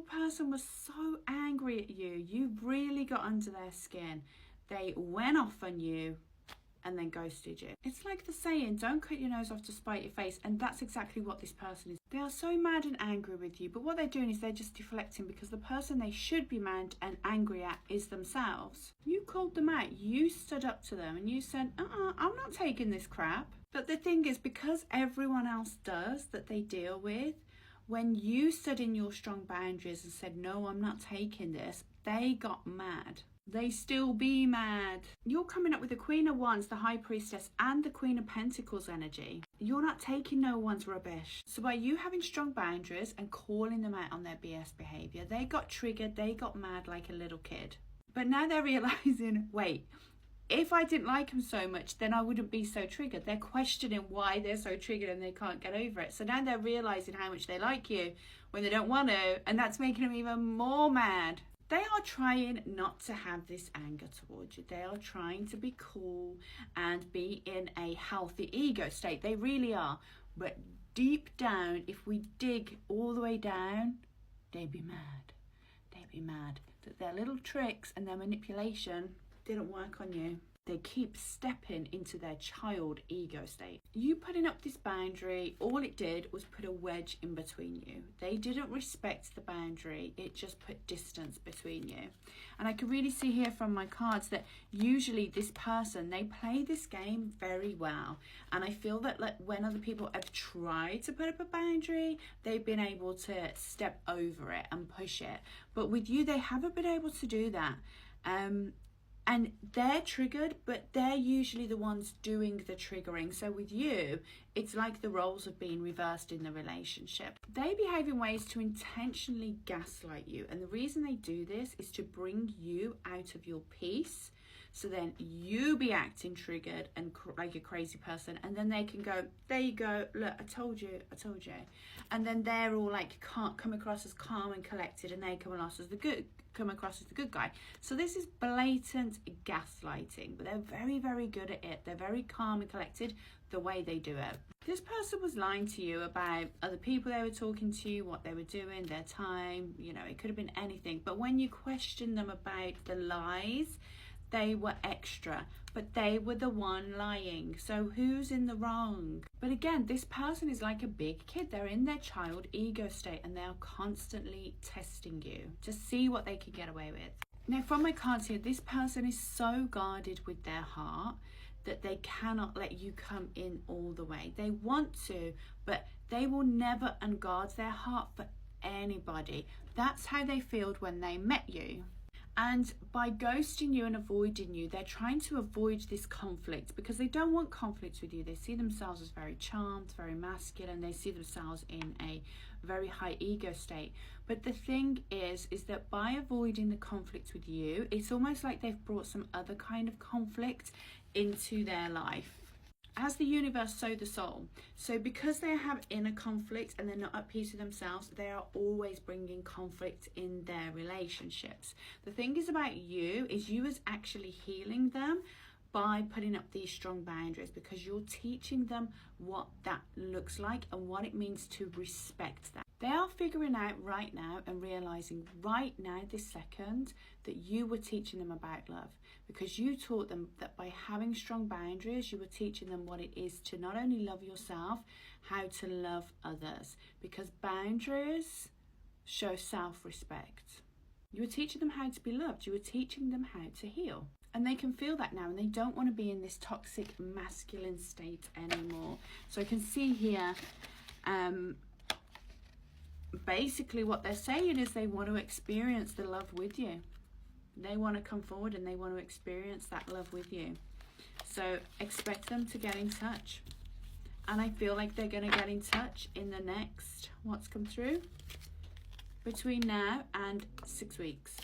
your person was so angry at you, you really got under their skin. They went off on you and then ghosted you. It's like the saying, don't cut your nose off to spite your face. And that's exactly what this person is. They are so mad and angry with you, but what they're doing is they're just deflecting, because the person they should be mad and angry at is themselves. You called them out, you stood up to them and you said, I'm not taking this crap. But the thing is, because everyone else does that they deal with, when you stood in your strong boundaries and said, no, I'm not taking this, they got mad. They still be mad. You're coming up with the Queen of Wands, the High Priestess, and the Queen of Pentacles energy. You're not taking no one's rubbish. So by you having strong boundaries and calling them out on their BS behaviour, they got triggered, they got mad like a little kid. But now they're realising, wait, if I didn't like them so much, then I wouldn't be so triggered. They're questioning why they're so triggered and they can't get over it. So now they're realising how much they like you when they don't want to, and that's making them even more mad. They are trying not to have this anger towards you. They are trying to be cool and be in a healthy ego state. They really are. But deep down, if we dig all the way down, they'd be mad. They'd be mad that their little tricks and their manipulation didn't work on you. They keep stepping into their child ego state. You putting up this boundary, all it did was put a wedge in between you. They didn't respect the boundary. It just put distance between you. And I can really see here from my cards that usually this person, they play this game very well. And I feel that like when other people have tried to put up a boundary, they've been able to step over it and push it. But with you, they haven't been able to do that. And they're triggered, but they're usually the ones doing the triggering. So with you, it's like the roles have been reversed in the relationship. They behave in ways to intentionally gaslight you. And the reason they do this is to bring you out of your peace. So then you be acting triggered and like a crazy person. And then they can go, there you go, look, I told you. And then they're all like, can't come across as calm and collected, and they come across as the good guy. So this is blatant gaslighting, but they're very, very good at it. They're very calm and collected the way they do it. This person was lying to you about other people they were talking to, what they were doing, their time, you know, it could have been anything. But when you question them about the lies, they were extra, but they were the one lying. So who's in the wrong? But again, this person is like a big kid. They're in their child ego state and they're constantly testing you to see what they can get away with. Now from my cards here, this person is so guarded with their heart that they cannot let you come in all the way. They want to, but they will never unguard their heart for anybody. That's how they felt when they met you. And by ghosting you and avoiding you, they're trying to avoid this conflict because they don't want conflict with you. They see themselves as very charmed, very masculine. They see themselves in a very high ego state. But the thing is that by avoiding the conflict with you, it's almost like they've brought some other kind of conflict into their life. As the universe, so the soul. So because they have inner conflict and they're not at peace with themselves, they are always bringing conflict in their relationships. The thing is about you is you is actually healing them by putting up these strong boundaries, because you're teaching them what that looks like and what it means to respect that. They are figuring out right now and realizing right now, this second, that you were teaching them about love, because you taught them that by having strong boundaries, you were teaching them what it is to not only love yourself, how to love others, because boundaries show self-respect. You were teaching them how to be loved. You were teaching them how to heal. And they can feel that now, and they don't want to be in this toxic masculine state anymore. So I can see here, basically what they're saying is they want to experience the love with you. They want to come forward and they want to experience that love with you. So expect them to get in touch. And I feel like they're going to get in touch in the next, what's come through, between now and 6 weeks.